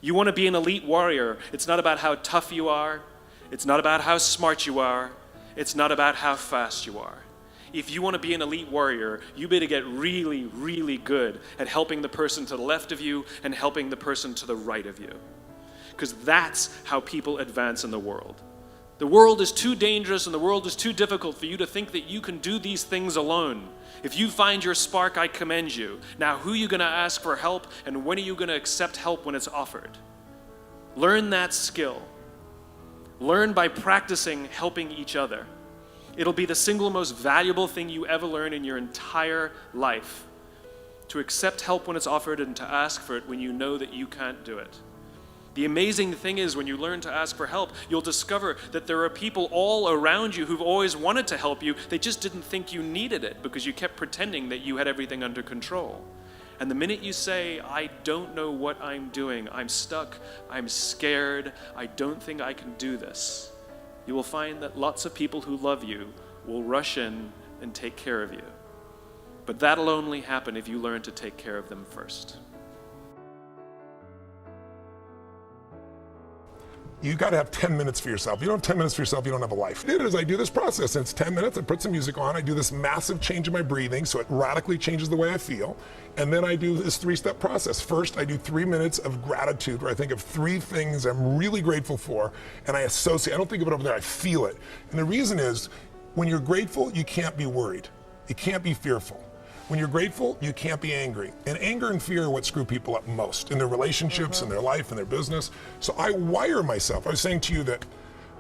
You want to be an elite warrior. It's not about how tough you are. It's not about how smart you are. It's not about how fast you are. If you want to be an elite warrior, you better get really, really good at helping the person to the left of you and helping the person to the right of you. Because that's how people advance in the world. The world is too dangerous and the world is too difficult for you to think that you can do these things alone. If you find your spark, I commend you. Now, who are you going to ask for help, and when are you going to accept help when it's offered? Learn that skill. Learn by practicing helping each other. It'll be the single most valuable thing you ever learn in your entire life. To accept help when it's offered and to ask for it when you know that you can't do it. The amazing thing is, when you learn to ask for help, you'll discover that there are people all around you who've always wanted to help you. They just didn't think you needed it because you kept pretending that you had everything under control. And the minute you say, I don't know what I'm doing, I'm stuck, I'm scared, I don't think I can do this, you will find that lots of people who love you will rush in and take care of you. But that'll only happen if you learn to take care of them first. You got to have 10 minutes for yourself. You don't have 10 minutes for yourself, you don't have a life. What I did is I do this process, and it's 10 minutes, I put some music on, I do this massive change in my breathing, so it radically changes the way I feel, and then I do this 3-step process. First, I do 3 minutes of gratitude, where I think of 3 things I'm really grateful for, and I associate, I don't think of it over there, I feel it. And the reason is, when you're grateful, you can't be worried. You can't be fearful. When you're grateful, you can't be angry. And anger and fear are what screw people up most in their relationships, in their life, in their business. So I wire myself. I was saying to you that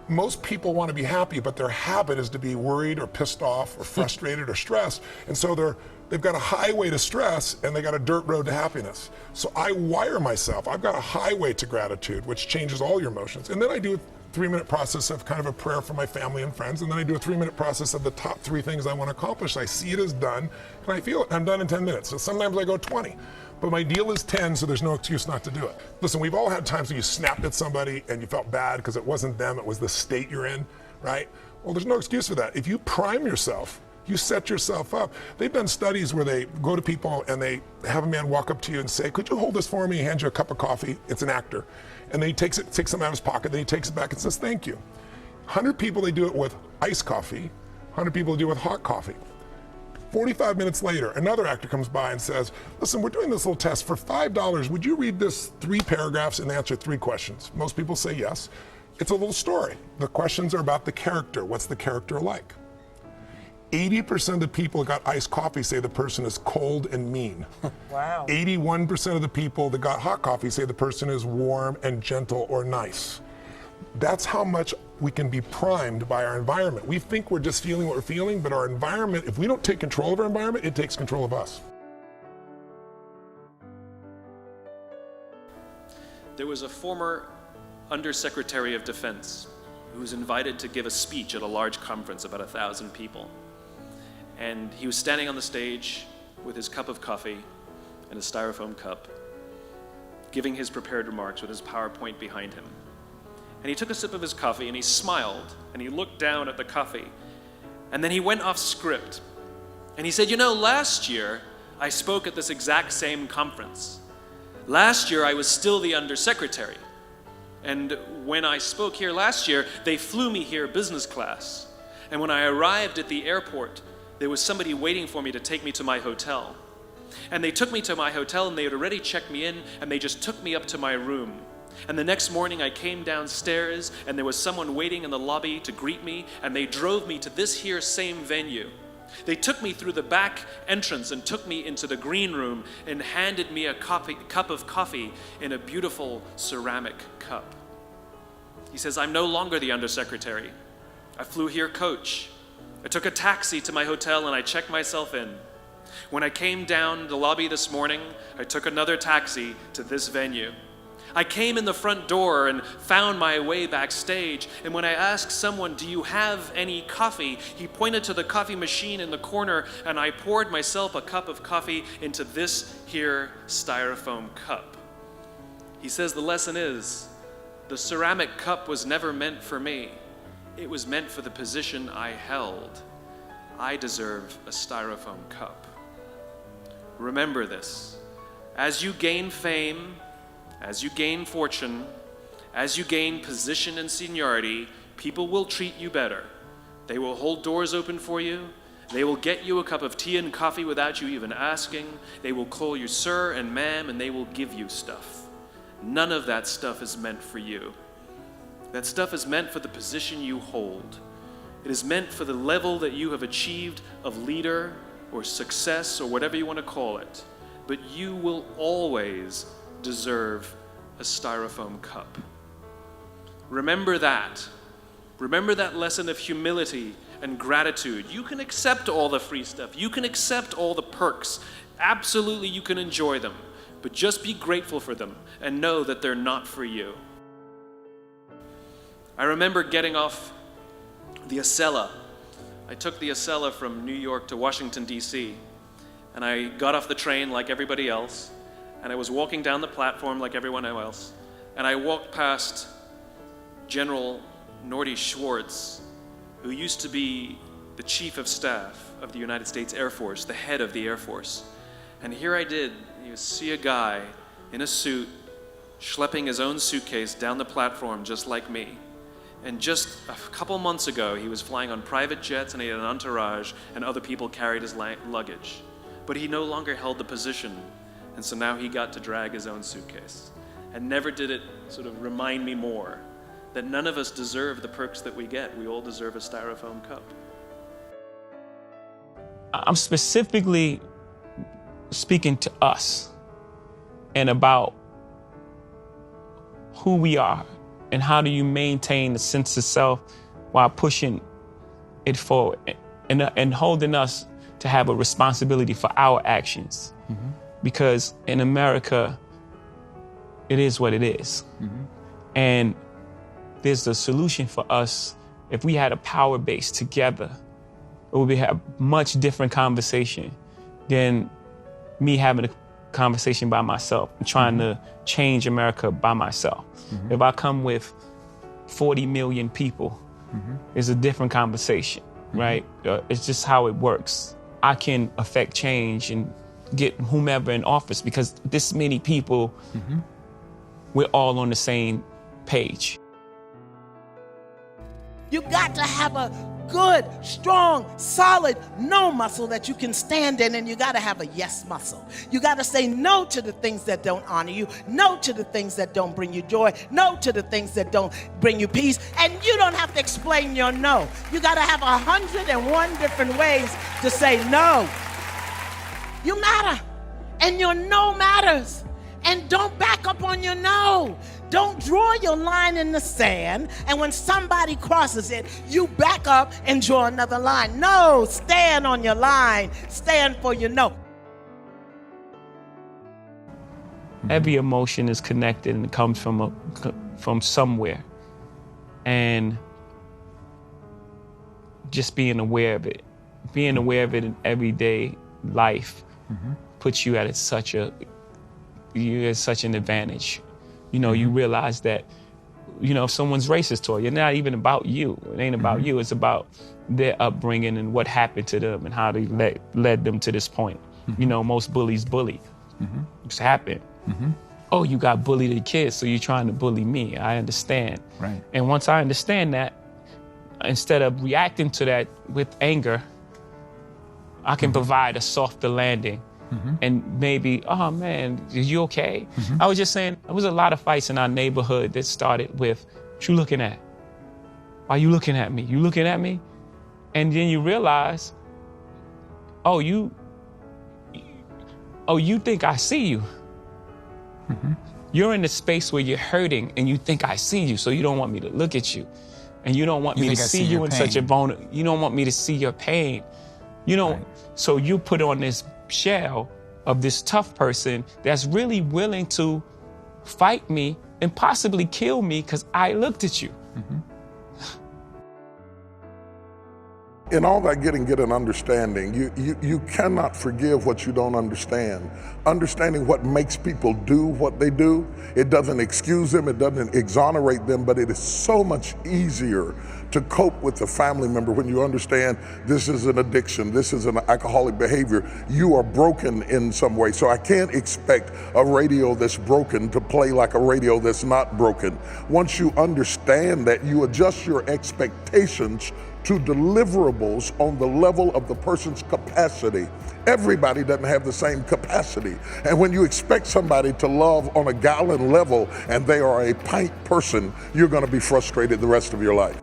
most people want to be happy, but their habit is to be worried or pissed off or frustrated or stressed. And so they've got a highway to stress and they got a dirt road to happiness. So I wire myself. I've got a highway to gratitude, which changes all your emotions. And then I do a 3-minute process of kind of a prayer for my family and friends, and then I do a 3-minute process of the top 3 things I want to accomplish. I see it as done, and I feel it. I'm done in 10 minutes. So sometimes I go 20, but my deal is 10, so there's no excuse not to do it. Listen, we've all had times when you snapped at somebody and you felt bad because it wasn't them, it was the state you're in, right? Well, there's no excuse for that. If you prime yourself, you set yourself up. They've done studies where they go to people and they have a man walk up to you and say, could you hold this for me? He hands you a cup of coffee. It's an actor. And then he takes some out of his pocket, then he takes it back and says, thank you. 100 people, they do it with iced coffee. 100 people do it with hot coffee. 45 minutes later, another actor comes by and says, listen, we're doing this little test. For $5, would you read this 3 paragraphs and answer 3 questions? Most people say yes. It's a little story. The questions are about the character. What's the character like? 80% of the people that got iced coffee say the person is cold and mean. Wow. 81% of the people that got hot coffee say the person is warm and gentle or nice. That's how much we can be primed by our environment. We think we're just feeling what we're feeling, but our environment, if we don't take control of our environment, it takes control of us. There was a former Undersecretary of Defense who was invited to give a speech at a large conference, about 1,000 people. And he was standing on the stage with his cup of coffee and a styrofoam cup, giving his prepared remarks with his PowerPoint behind him. And he took a sip of his coffee and he smiled and he looked down at the coffee. And then he went off script. And he said, you know, last year I spoke at this exact same conference. Last year I was still the undersecretary. And when I spoke here last year, they flew me here business class. And when I arrived at the airport, there was somebody waiting for me to take me to my hotel. And they took me to my hotel and they had already checked me in and they just took me up to my room. And the next morning I came downstairs and there was someone waiting in the lobby to greet me and they drove me to this here same venue. They took me through the back entrance and took me into the green room and handed me a cup of coffee in a beautiful ceramic cup. He says, I'm no longer the undersecretary. I flew here coach. I took a taxi to my hotel and I checked myself in. When I came down the lobby this morning, I took another taxi to this venue. I came in the front door and found my way backstage, and when I asked someone, do you have any coffee? He pointed to the coffee machine in the corner, and I poured myself a cup of coffee into this here styrofoam cup. He says the lesson is, the ceramic cup was never meant for me. It was meant for the position I held. I deserve a styrofoam cup. Remember this. As you gain fame, As you gain fortune, as you gain position and seniority, people will treat you better. They will hold doors open for you. They will get you a cup of tea and coffee without you even asking. They will call you sir and ma'am, and they will give you stuff. None of that stuff is meant for you. That stuff is meant for the position you hold. It is meant for the level that you have achieved of leader or success or whatever you want to call it. But you will always deserve a styrofoam cup. Remember that. Remember that lesson of humility and gratitude. You can accept all the free stuff. You can accept all the perks. Absolutely, you can enjoy them. But just be grateful for them and know that they're not for you. I remember getting off the Acela. I took the Acela from New York to Washington, D.C., and I got off the train like everybody else, and I was walking down the platform like everyone else, and I walked past General Nordy Schwartz, who used to be the Chief of Staff of the United States Air Force, the head of the Air Force. And here I did, you see a guy in a suit schlepping his own suitcase down the platform just like me. And just a couple months ago, he was flying on private jets and he had an entourage and other people carried his luggage. But he no longer held the position, and so now he got to drag his own suitcase. And never did it sort of remind me more that none of us deserve the perks that we get. We all deserve a styrofoam cup. I'm specifically speaking to us and about who we are and how do you maintain the sense of self while pushing it forward and holding us to have a responsibility for our actions. Mm-hmm. Because in America, it is what it is. Mm-hmm. And there's a solution for us. If we had a power base together, it would be a much different conversation than me having a conversation by myself and trying to change America by myself. Mm-hmm. If I come with 40 million people, it's a different conversation, right? It's just how it works. I can affect change and get whomever in office because this many people, we're all on the same page. You got to have a good, strong, solid no muscle that you can stand in, and you got to have a yes muscle. You got to say no to the things that don't honor you, no to the things that don't bring you joy, no to the things that don't bring you peace, and you don't have to explain your no. You got to have 101 different ways to say no. You matter, and your no matters, and don't back up on your no. Don't draw your line in the sand, and when somebody crosses it, you back up and draw another line. No, stand on your line. Stand for your no. Every emotion is connected and it comes from somewhere. And just being aware of it. Being aware of it in everyday life puts you at such an advantage. You know, you realize that, you know, if someone's racist toward you, it's not even about you. It ain't about you. It's about their upbringing and what happened to them and how they led them to this point. You know, most bullies bully. It's happened. Oh, you got bullied as a kid, so you're trying to bully me. I understand. Right. And once I understand that, instead of reacting to that with anger, I can provide a softer landing. And maybe, oh man, are you okay? I was just saying, there was a lot of fights in our neighborhood that started with, what you looking at? Why you looking at me? You looking at me? And then you realize, oh, you think I see you. You're in the space where you're hurting and you think I see you, so you don't want me to look at you. And you don't want me to see you in such a vulnerable, you don't want me to see your pain. You know, so you put on this shell of this tough person that's really willing to fight me and possibly kill me because I looked at you. In all that get an understanding. You cannot forgive what you don't understand. Understanding what makes people do what they do, it doesn't excuse them, it doesn't exonerate them, but it is so much easier to cope with a family member when you understand this is an addiction, this is an alcoholic behavior, you are broken in some way. So I can't expect a radio that's broken to play like a radio that's not broken. Once you understand that, you adjust your expectations to deliverables on the level of the person's capacity. Everybody doesn't have the same capacity. And when you expect somebody to love on a gallon level and they are a pint person, you're going to be frustrated the rest of your life.